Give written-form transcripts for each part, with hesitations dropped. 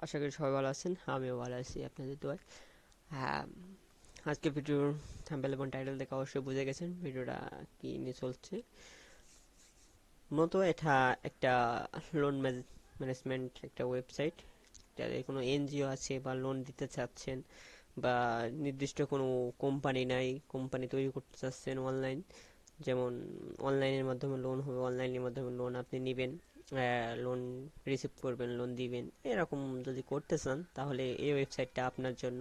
আশা করি সবাই ভালো আছেন, আমিও ভালো আছি আপনাদের দোয়ায়। হ্যাঁ, আজকে ভিডিওর থাম্বনেল এবং টাইটেল দেখে অবশ্যই বুঝে গেছেন ভিডিওটা কি নিয়ে চলছে। মূলত এটা একটা লোন ম্যানেজমেন্ট একটা ওয়েবসাইট, যাদের কোনো এনজিও আছে বা লোন দিতে চাচ্ছেন বা নির্দিষ্ট কোনো কোম্পানি নাই, কোম্পানি তৈরি করতে চাচ্ছেন অনলাইন, যেমন অনলাইনের মাধ্যমে লোন হবে, অনলাইনের মাধ্যমে লোন আপনি নেবেন, লোন রিসিভ করবেন, লোন দিবেন, এরকম যদি করতে চান তাহলে এই ওয়েবসাইটটা আপনার জন্য।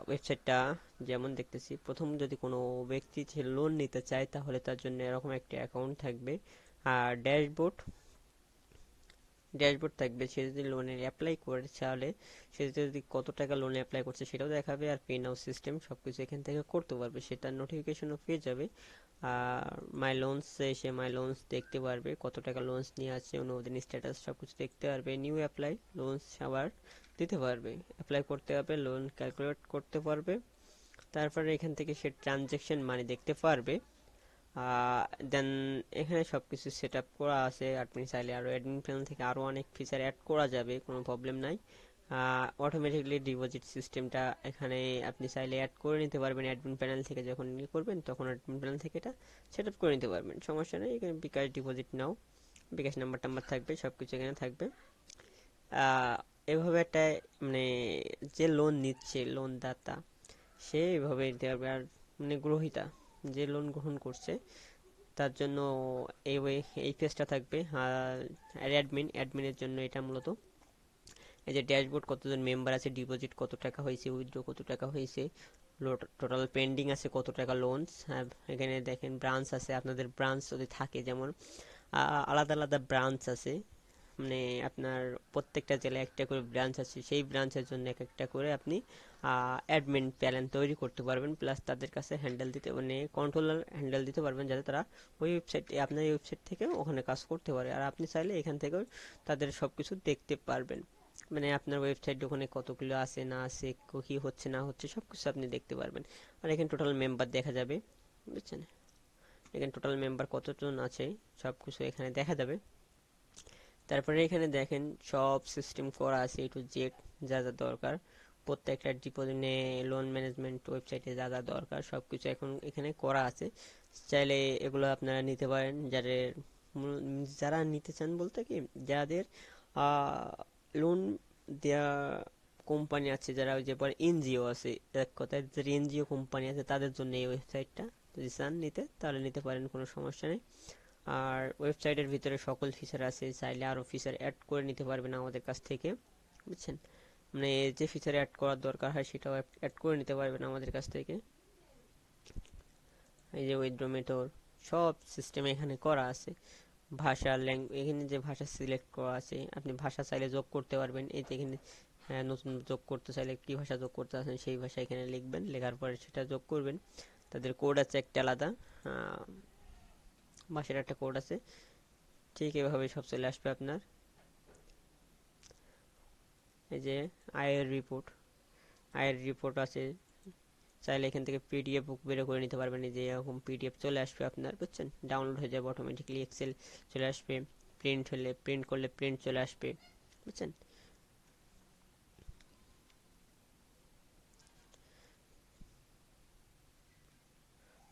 ওয়েবসাইটটা যেমন দেখতেছি, প্রথম যদি কোনো ব্যক্তি সে লোন নিতে চায় তাহলে তার জন্য এরকম একটা অ্যাকাউন্ট থাকবে, আর ড্যাশবোর্ড থাকবে। সে যদি লোনের অ্যাপ্লাই করে তাহলে সে যদি কত টাকা লোনে অ্যাপ্লাই করছে সেটাও দেখাবে, আর পে নাও সিস্টেম সব কিছু এখান থেকে করতে পারবে, সেটার নোটিফিকেশনও পেয়ে যাবে। আর মাই লোনসে এসে মাই লোনস দেখতে পারবে, কত টাকা লোনস নিয়ে আছে, অনুমোদন স্ট্যাটাস সব কিছু দেখতে পারবে। নিউ অ্যাপ্লাই লোনস আবার দিতে পারবে, অ্যাপ্লাই করতে পারবে, লোন ক্যালকুলেট করতে পারবে। তারপরে এখান থেকে সে ট্রানজ্যাকশন মানি দেখতে পারবে। দেন এখানে সব কিছু সেট আপ করা আছে। আপনি চাইলে আরও অ্যাডমিন প্যানেল থেকে আরও অনেক ফিচার অ্যাড করা যাবে, কোনো প্রবলেম নাই। অটোমেটিকলি ডিপোজিট সিস্টেমটা এখানে আপনি চাইলে অ্যাড করে নিতে পারবেন। অ্যাডমিন প্যানেল থেকে যখন করবেন তখন অ্যাডমিন প্যানেল থেকে এটা সেট আপ করে নিতে পারবেন, সমস্যা নেই। এখানে বিকাশ ডিপোজিট নাও, বিকাশ নাম্বার টাম্বার থাকবে, সব কিছু এখানে থাকবে। আহ, এভাবে একটা মানে যে লোন নিচ্ছে লোন দাতা সে এভাবে নিতে পারবে। আর মানে গ্রহীতা যে লোন গ্রহণ করছে তার জন্য এই পেজটা থাকবে। আর অ্যাডমিনের জন্য এটা মূলত এই যে ড্যাশবোর্ড, কতজন মেম্বার আছে, ডিপোজিট কত টাকা হয়েছে, উইথড্র কত টাকা হয়েছে, টোটাল পেন্ডিং আছে কত টাকা লোনস। এখানে দেখেন ব্রাঞ্চ আছে, আপনাদের ব্রাঞ্চ যদি থাকে, যেমন আলাদা আলাদা ব্রাঞ্চ আছে, মানে আপনার প্রত্যেকটা জেলায় একটা করে ব্রাঞ্চ আছে, সেই ব্রাঞ্চের জন্য এক একটা করে আপনি অ্যাডমিন প্যানেল তৈরি করতে পারবেন, প্লাস তাদের কাছে হ্যান্ডেল দিতে মানে কন্ট্রোলার হ্যান্ডেল দিতে পারবেন, যাতে তারা ওই ওয়েবসাইটে আপনার এই ওয়েবসাইট থেকে ওখানে কাজ করতে পারে। আর আপনি চাইলে এখান থেকেও তাদের সব কিছু দেখতে পারবেন, মানে আপনার ওয়েবসাইট ওখানে কতগুলো আছে না আছে, কি হচ্ছে না হচ্ছে সব কিছু আপনি দেখতে পারবেন। আর এখানে টোটাল মেম্বার দেখা যাবে, বুঝছেন? এখানে টোটাল মেম্বার কতজন আছে সব কিছু এখানে দেখা যাবে। তারপরে এখানে দেখেন সব সিস্টেম করা আছে এ টু জেড, যা যা দরকার প্রত্যেকটা ডিপোজিটে লোন ম্যানেজমেন্ট ওয়েবসাইটে যা যা দরকার সব কিছু এখন এখানে করা আছে। চাইলে এগুলো আপনারা নিতে পারেন, যারা নিতে চান বলতে কি, যাদের লোন দেয়া কোম্পানি আছে, যারা ওই যে পরে এনজিও আছে, এক কথায় যাদের এনজিও কোম্পানি আছে তাদের জন্য এই ওয়েবসাইটটা। যদি চান নিতে তাহলে নিতে পারেন, কোনো সমস্যা নেই। আর ওয়েবসাইটের ভিতরে সকল ফিচার আছে, চাইলে আরও ফিচার অ্যাড করে নিতে পারবেন আমাদের কাছ থেকে, বুঝছেন? মানে যে ফিচার অ্যাড করার দরকার হয় সেটাও অ্যাড করে নিতে পারবেন আমাদের কাছ থেকে। এই যে উইথড্র মেথড সব সিস্টেম এখানে করা আছে। ভাষা এখানে যে ভাষা সিলেক্ট করা আছে, আপনি ভাষা চাইলে যোগ করতে পারবেন। এই যে এখানে নতুন যোগ করতে চাইলে কী ভাষা যোগ করতে আছেন সেই ভাষা এখানে লিখবেন, লেখার পরে সেটা যোগ করবেন। তাদের কোড আছে একটা আলাদা, ভাষার একটা কোড আছে। ঠিক এভাবে সব চলে আসবে আপনার। এই যে আয়ের রিপোর্ট আছে, চাইলে এখান থেকে পিডিএফ বুক বের করে নিতে পারবেন। এই যে এরকম পিডিএফ চলে আসবে আপনার, বুঝছেন? ডাউনলোড হয়ে যাবে অটোমেটিকলি, এক্সেল চলে আসবে, প্রিন্ট করলে প্রিন্ট চলে আসবে, বুঝছেন?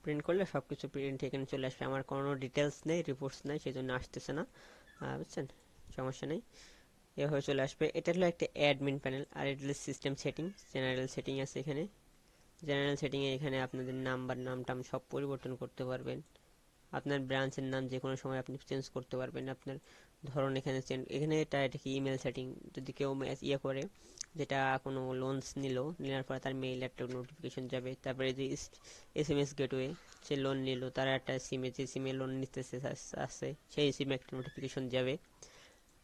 প্রিন্ট করলে সব কিছু প্রিন্ট এখানে চলে আসবে। আমার কোনো ডিটেলস নেই, রিপোর্টস নেই, সেই জন্য আসতেছে না, বুঝছেন? সমস্যা নেই, এভাবে চলে আসবে। এটা হলো একটা অ্যাডমিন প্যানেল। আর এটা হলো সিস্টেম সেটিং, জেনারেল সেটিং আছে এখানে। জেনারেল সেটিংয়ে এখানে আপনাদের নাম টাম সব পরিবর্তন করতে পারবেন। আপনার ব্রাঞ্চের নাম যে কোনো সময় আপনি চেঞ্জ করতে পারবেন। আপনার ধরুন এখানে এখানে এটা কি ইমেল সেটিং, যদি কেউ করে, যেটা কোনো লোনস নেওয়ার পরে তার মেইল একটা নোটিফিকেশন যাবে। তারপরে যে এসএমএস গেটওয়ে, সে লোন নিল, তার একটা সিমে যে সিমে লোন নিতেছে আছে সেই সিমে একটা নোটিফিকেশন যাবে।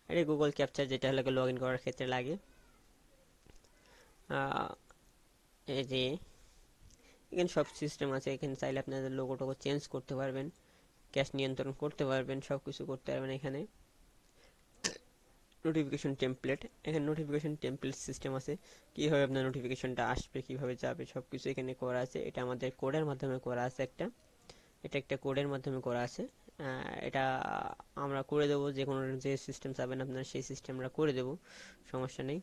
এটা গুগল ক্যাপচার, যেটা হলো লগ ইন করার ক্ষেত্রে লাগে। এই যে এখানে সব সিস্টেম আছে, এখানে চাইলে আপনাদের লোগো টোগো চেঞ্জ করতে পারবেন, ক্যাশ নিয়ন্ত্রণ করতে পারবেন, সব কিছু করতে পারবেন। এখানে নোটিফিকেশন টেমপ্লেট সিস্টেম আছে, কীভাবে আপনার নোটিফিকেশনটা আসবে, কীভাবে যাবে সব কিছু এখানে করা আছে। এটা আমাদের কোডের মাধ্যমে করা আছে, এটা একটা কোডের মাধ্যমে করা আছে। এটা আমরা করে দেবো, যে কোনো যে সিস্টেম চাবেন আপনার সেই সিস্টেম আমরা করে দেবো, সমস্যা নেই।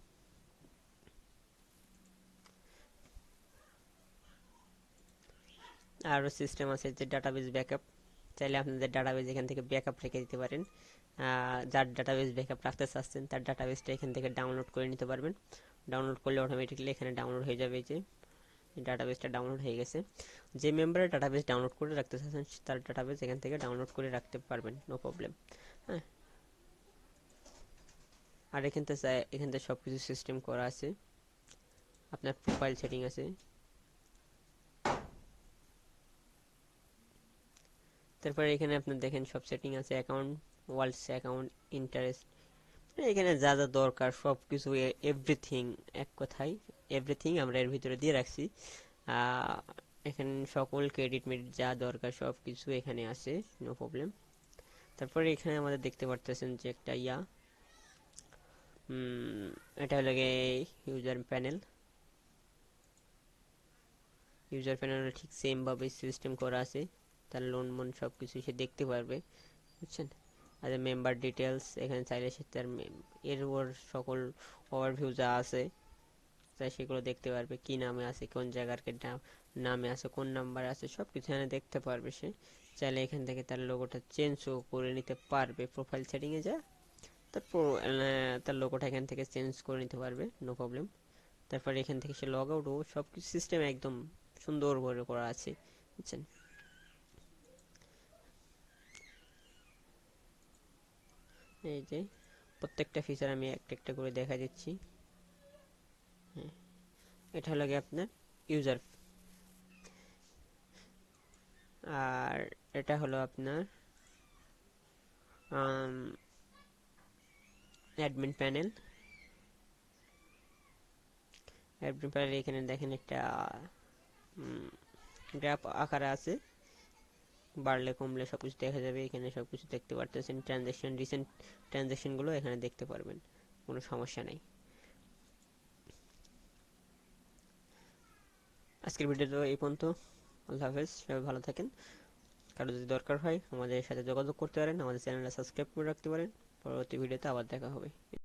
আরও সিস্টেম আছে যে ডাটাবেস ব্যাকআপ, চাইলে আপনাদের ডাটাবেস এখান থেকে ব্যাকআপ রেখে দিতে পারেন। যার ডাটাবেস ব্যাকআপ রাখতে চাচ্ছেন তার ডাটাবেসটা এখান থেকে ডাউনলোড করে নিতে পারবেন। ডাউনলোড করলে অটোমেটিকলি এখানে ডাউনলোড হয়ে যাবে, যে ডাটাবেসটা ডাউনলোড হয়ে গেছে। যে মেম্বারের ডাটাবেস ডাউনলোড করে রাখতে চাচ্ছেন তার ডাটাবেস এখান থেকে ডাউনলোড করে রাখতে পারবেন, নো প্রবলেম। হ্যাঁ, আর এখান থেকে সব কিছু সিস্টেম করা আছে। আপনার প্রোফাইল সেটিং আছে, তারপরে এখানে আপনার দেখেন সব সেটিং আছে, অ্যাকাউন্ট, ওয়ালস অ্যাকাউন্ট, ইন্টারেস্ট, এখানে যা যা দরকার সব কিছু, এভরিথিং, এক কথায় এভরিথিং আমরা এর ভিতরে দিয়ে রাখছি। এখানে সকল ক্রেডিট মেডিট যা দরকার সব কিছু এখানে আছে, নো প্রবলেম। তারপরে এখানে আমাদের দেখতে পারতেছেন যে একটা এটা হলো গিয়ে ইউজার প্যানেল। ইউজার প্যানেলে ঠিক সেম ভাবে সিস্টেম করা আছে, তার লোন মন সব কিছু সে দেখতে পারবে, বুঝছেন। আর মেম্বার ডিটেলস এখানে চাইলে সে তার এর ওর সকল ওভারভিউ যা আছে তাই সেগুলো দেখতে পারবে, কি নামে আছে, কোন জায়গার নামে আছে, কোন নাম্বার আছে, সব কিছু এখানে দেখতে পারবে সে। চাইলে এখান থেকে তার লোগোটা চেঞ্জও করে নিতে পারবে, প্রোফাইল সেটিংয়ে যা তার লোগোটা এখান থেকে চেঞ্জ করে নিতে পারবে, নো প্রবলেম। তারপর এখান থেকে সে লগ আউটও, সব কিছু সিস্টেম একদম সুন্দর করে করা আছে, বুঝছেন। এই যে প্রত্যেকটা ফিচার আমি একটা একটা করে দেখা দিচ্ছি। হ্যাঁ, এটা হলো গিয়ে আপনার ইউজার, আর এটা হলো আপনার অ্যাডমিন প্যানেল। অ্যাডমিন প্যানেল এখানে দেখেন একটা গ্রাফ আকারে আছে, বাড়লে কমলে সবকিছু দেখা যাবে, এখানে সবকিছু দেখতে পারতেছেন। ট্রানজ্যাকশন, রিসেন্ট ট্রানজ্যাকশনগুলো এখানে দেখতে পারবেন, কোনো সমস্যা নেই। আজকের ভিডিওটা এই পর্যন্ত, আল্লাহ হাফেজ, সবাই ভালো থাকেন। কারো যদি দরকার হয় আমাদের সাথে যোগাযোগ করতে পারেন, আমাদের চ্যানেলটা সাবস্ক্রাইব করে রাখতে পারেন। পরবর্তী ভিডিওতে আবার দেখা হবে।